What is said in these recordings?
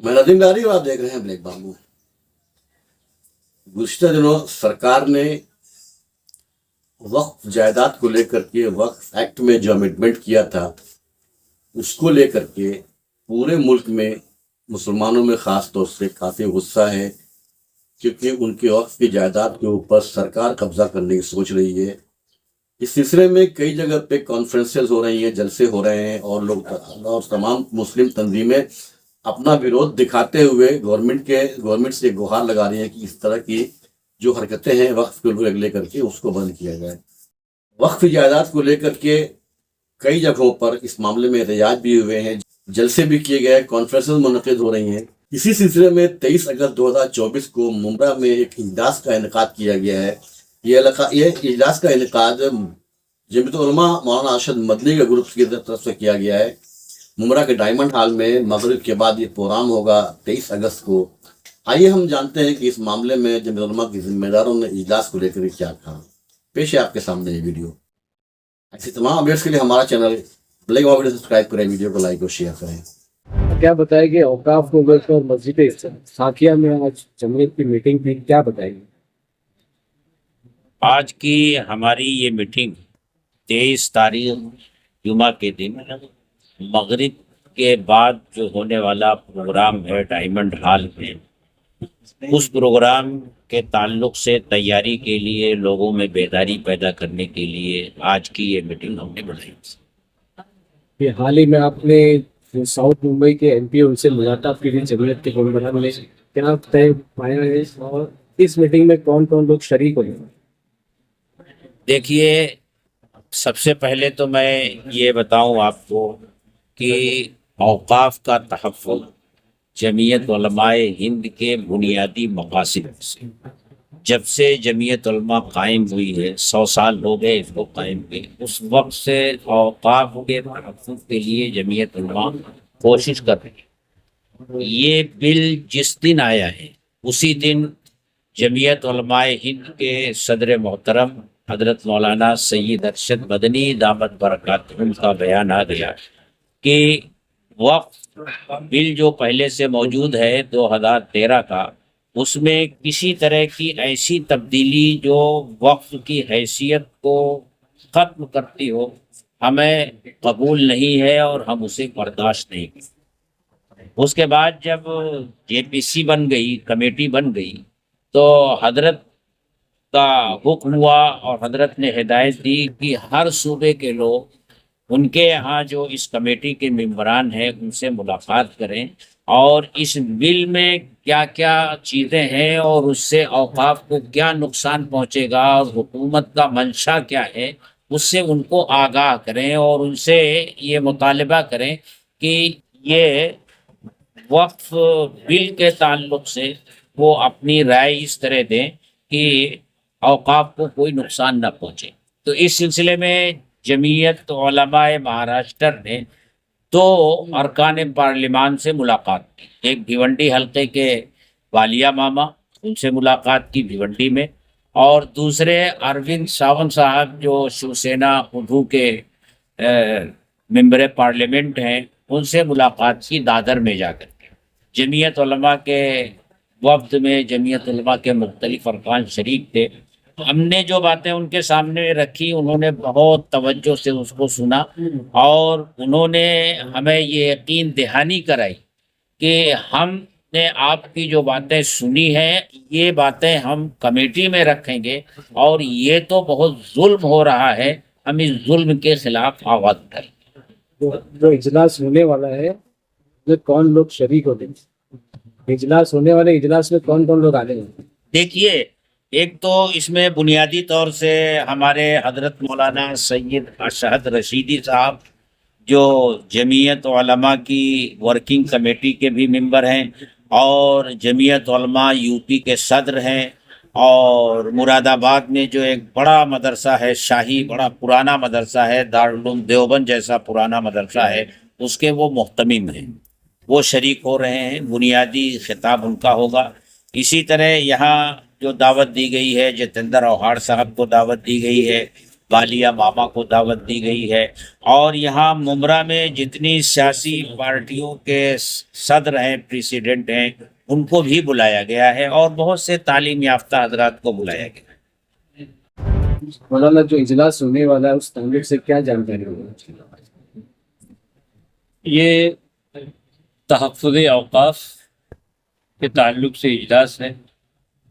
میں ندیم ڈاری اور آپ دیکھ رہے ہیں بلیک بامبو۔ گزشتہ دنوں سرکار نے وقف جائیداد کو لے کر کے وقف ایکٹ میں جو امینڈمنٹ کیا تھا اس کو لے کر کے پورے ملک میں مسلمانوں میں خاص طور سے کافی غصہ ہے، کیونکہ ان کے وقف کی جائیداد کے اوپر سرکار قبضہ کرنے کی سوچ رہی ہے۔ اس سلسلے میں کئی جگہ پہ کانفرنسز ہو رہی ہیں، جلسے ہو رہے ہیں، اور تمام مسلم تنظیمیں اپنا ویرودھ دکھاتے ہوئے گورنمنٹ سے گہار لگا رہی ہیں کہ اس طرح کی جو حرکتیں ہیں وقف کو لے کر کے اس کو بند کیا جائے۔ وقف جائیداد کو لے کر کے کئی جگہوں پر اس معاملے میں احتجاج بھی ہوئے ہیں، جلسے بھی کیے گئے، کانفرنسز منعقد ہو رہی ہیں۔ اسی سلسلے میں 23 اگست 2024 کو ممبرا میں ایک اجلاس کا انعقاد کیا گیا ہے۔ یہ اجلاس کا انعقاد جمعیت علماء مولانا ارشد مدنی کے گروپ کی طرف سے کیا گیا ہے۔ ممبرا کے ڈائمنڈ ہال میں مغرب کے بعد یہ پروگرام ہوگا 23 اگست کو۔ آئیے ہم جانتے ہیں کہ اس معاملے میں جمعیت علماء کے ذمہ داروں نے اجلاس کو لے کر کیا کہا۔ پیش ہے آپ کے سامنے یہ ویڈیو۔ ایسی تمام اپڈیٹس کے لیے ہمارا چینل بلیک بامبو سبسکرائب کریں، ویڈیو کو لائک اور شیئر کریں۔ کیا بتائیں گے اوقاف نوبت اور مسجد ساکیہ میں آج جمعیت کی میٹنگ تھی، کیا بتائیں گے؟ آج کی ہماری یہ میٹنگ 23 تاریخ جمعہ کے دن مغرب کے بعد جو ہونے والا پروگرام ہے ڈائمنڈ ہال میں، اس پروگرام کے تعلق سے تیاری کے لیے، لوگوں میں بیداری پیدا کرنے کے لیے آج کی یہ میٹنگ ہم نے بڑھائی۔ یہ حال ہی میں آپ نے ساؤتھ ممبئی کے ایم پی ان سے ملاقات کی تھی، جمعیت کے ممبران نے کیا طے پایا ہے اور اس میٹنگ میں کون کون لوگ شریک ہوئے؟ دیکھیے، سب سے پہلے تو میں یہ بتاؤں آپ کو کہ اوقاف کا تحفظ جمعیت علماء ہند کے بنیادی مقاصد سے، جب سے جمعیت علماء قائم ہوئی ہے، 100 سال ہو گئے اس کو قائم ہوئے، اس وقت سے اوقاف کے تحفظ کے لیے جمعیت علماء کوشش کر رہی ہے۔ یہ بل جس دن آیا ہے اسی دن جمعیت علماء ہند کے صدر محترم حضرت مولانا سید ارشد مدنی دامت برکاتہم کا بیان آ گیا کہ وقف بل جو پہلے سے موجود ہے 2013 کا، اس میں کسی طرح کی ایسی تبدیلی جو وقف کی حیثیت کو ختم کرتی ہو ہمیں قبول نہیں ہے اور ہم اسے برداشت نہیں کرتے۔ اس کے بعد جب جے پی سی بن گئی، کمیٹی بن گئی، تو حضرت کا حکم ہوا اور حضرت نے ہدایت دی کہ ہر صوبے کے لوگ ان کے یہاں جو اس کمیٹی کے ممبران ہیں ان سے ملاقات کریں اور اس بل میں کیا کیا چیزیں ہیں اور اس سے اوقاف کو کیا نقصان پہنچے گا اور حکومت کا منشا کیا ہے اس سے ان کو آگاہ کریں اور ان سے یہ مطالبہ کریں کہ یہ وقف بل کے تعلق سے وہ اپنی رائے اس طرح دیں کہ اوقاف کو کوئی نقصان نہ پہنچے۔ تو اس سلسلے میں جمعیت علماء مہاراشٹر نے 2 ارکان پارلیمان سے ملاقات کی، ایک بھیونڈی حلقے کے والیا ماما، ان سے ملاقات کی بھیونڈی میں، اور دوسرے اروند ساونت صاحب جو شیو سینا اردو کے ممبر پارلیمنٹ ہیں، ان سے ملاقات کی دادر میں جا کر کے۔ جمعیت علماء کے وفد میں جمعیت علماء کے مختلف ارکان شریک تھے۔ ہم نے جو باتیں ان کے سامنے رکھی، انہوں نے بہت توجہ سے اس کو سنا اور انہوں نے ہمیں یہ یقین دہانی کرائی کہ ہم نے آپ کی جو باتیں سنی ہیں یہ باتیں ہم کمیٹی میں رکھیں گے اور یہ تو بہت ظلم ہو رہا ہے، ہم اس ظلم کے خلاف آواز اٹھائیں گے۔ جو اجلاس ہونے والا ہے وہ کون لوگ شریک ہوتے ہیں؟ اجلاس ہونے والے اجلاس میں کون کون لوگ آ رہے ہیں؟ دیکھیے، ایک تو اس میں بنیادی طور سے ہمارے حضرت مولانا سید اشہد رشیدی صاحب جو جمعیت علماء کی ورکنگ کمیٹی کے بھی ممبر ہیں اور جمعیت علماء یو پی کے صدر ہیں، اور مراد آباد میں جو ایک بڑا مدرسہ ہے، شاہی بڑا پرانا مدرسہ ہے، دارالعلوم دیوبند جیسا پرانا مدرسہ ہے، اس کے وہ محتمم ہیں، وہ شریک ہو رہے ہیں، بنیادی خطاب ان کا ہوگا۔ اسی طرح یہاں جو دعوت دی گئی ہے، جتیندر اوہاڑ صاحب کو دعوت دی گئی ہے، والیہ ماما کو دعوت دی گئی ہے، اور یہاں ممرہ میں جتنی سیاسی پارٹیوں کے صدر ہیں، پریسیڈنٹ ہیں، ان کو بھی بلایا گیا ہے، اور بہت سے تعلیم یافتہ حضرات کو بلایا گیا ہے۔ مولانا جو اجلاس ہونے والا ہے اس تعلق سے کیا جانکاری ہوگی؟ یہ تحفظ اوقاف کے تعلق سے اجلاس ہے،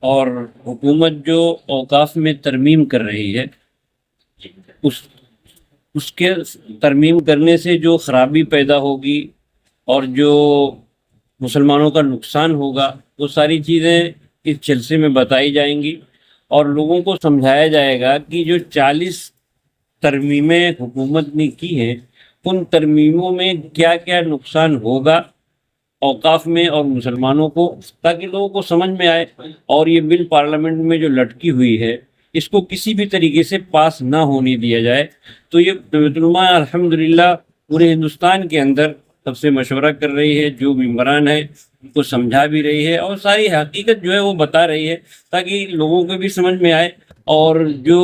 اور حکومت جو اوقاف میں ترمیم کر رہی ہے اس کے ترمیم کرنے سے جو خرابی پیدا ہوگی اور جو مسلمانوں کا نقصان ہوگا وہ ساری چیزیں اس جلسے میں بتائی جائیں گی، اور لوگوں کو سمجھایا جائے گا کہ جو 40 ترمیمیں حکومت نے کی ہیں ان ترمیموں میں کیا کیا نقصان ہوگا اوقاف میں اور مسلمانوں کو، تاکہ لوگوں کو سمجھ میں آئے، اور یہ بل پارلیمنٹ میں جو لٹکی ہوئی ہے اس کو کسی بھی طریقے سے پاس نہ ہونے دیا جائے۔ تو یہ بیت العلماء الحمدللہ پورے ہندوستان کے اندر سب سے مشورہ کر رہی ہے، جو ممبران ہے ان کو سمجھا بھی رہی ہے، اور ساری حقیقت جو ہے وہ بتا رہی ہے تاکہ لوگوں کو بھی سمجھ میں آئے، اور جو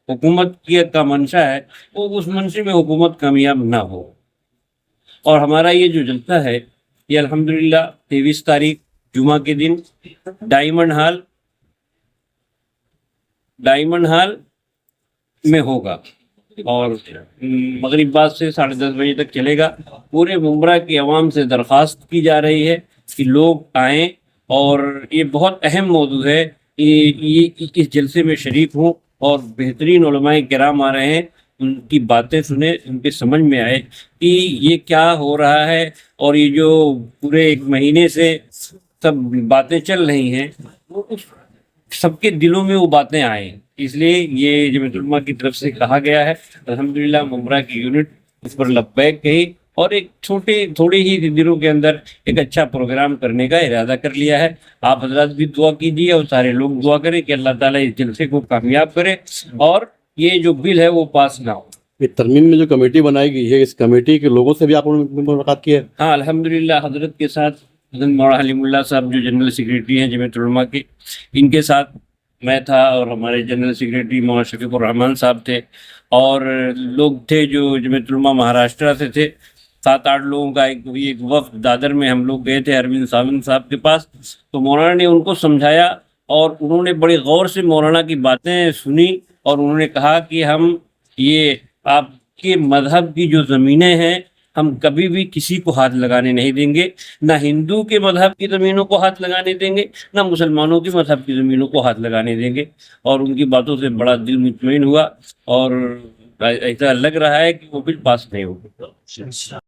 حکومت کا منشا ہے وہ اس منشے میں حکومت کامیاب نہ ہو۔ اور ہمارا یہ جو جلسہ ہے یہ الحمدللہ 23 تاریخ جمعہ کے دن ڈائمنڈ ہال میں ہوگا، اور مغرب بعد سے 10:30 بجے تک چلے گا۔ پورے ممبرہ کی عوام سے درخواست کی جا رہی ہے کہ لوگ آئیں، اور یہ بہت اہم موضوع ہے، یہ اس جلسے میں شریک ہوں، اور بہترین علماء کرام آ رہے ہیں، ان کی باتیں سنیں، ان کے سمجھ میں آئے کہ یہ کیا ہو رہا ہے، اور یہ جو پورے 1 مہینے سے سب باتیں چل رہی ہیں وہ سب کے دلوں میں وہ باتیں آئیں۔ اس لیے یہ جمعیت علماء کی طرف سے کہا گیا ہے، الحمدللہ ممبرہ کی یونٹ اس پر لبیک کہی، اور ایک تھوڑے ہی دنوں کے اندر ایک اچھا پروگرام کرنے کا ارادہ کر لیا ہے۔ آپ حضرات بھی دعا کیجیے، اور سارے لوگ دعا کریں کہ اللہ تعالیٰ اس جلسے کو کامیاب کرے، اور یہ جو بل ہے وہ پاس نہ ہو۔ یہ ترمیم میں جو کمیٹی بنائی گئی ہے، اس کمیٹی کے لوگوں سے بھی آپ نے ملاقات کی ہے؟ ہاں الحمدللہ حضرت کے ساتھ، حضرت مولانا حلیم اللہ صاحب جو جنرل سیکریٹری ہیں جمعیت علماء کے، ان کے ساتھ میں تھا، اور ہمارے جنرل سیکریٹری مولانا شفیق الرحمان صاحب تھے، اور لوگ تھے جو جمعیت علماء مہاراشٹرا سے تھے، 7-8 لوگوں کا ایک وفد دادر میں ہم لوگ گئے تھے اروند ساونت صاحب کے پاس۔ تو مولانا نے ان کو سمجھایا، اور انہوں نے بڑے غور سے مولانا کی باتیں سنی، اور انہوں نے کہا کہ ہم یہ آپ کے مذہب کی جو زمینیں ہیں ہم کبھی بھی کسی کو ہاتھ لگانے نہیں دیں گے، نہ ہندو کے مذہب کی زمینوں کو ہاتھ لگانے دیں گے، نہ مسلمانوں کے مذہب کی زمینوں کو ہاتھ لگانے دیں گے۔ اور ان کی باتوں سے بڑا دل مطمئن ہوا، اور ایسا لگ رہا ہے کہ وہ بل پاس نہیں ہوگا۔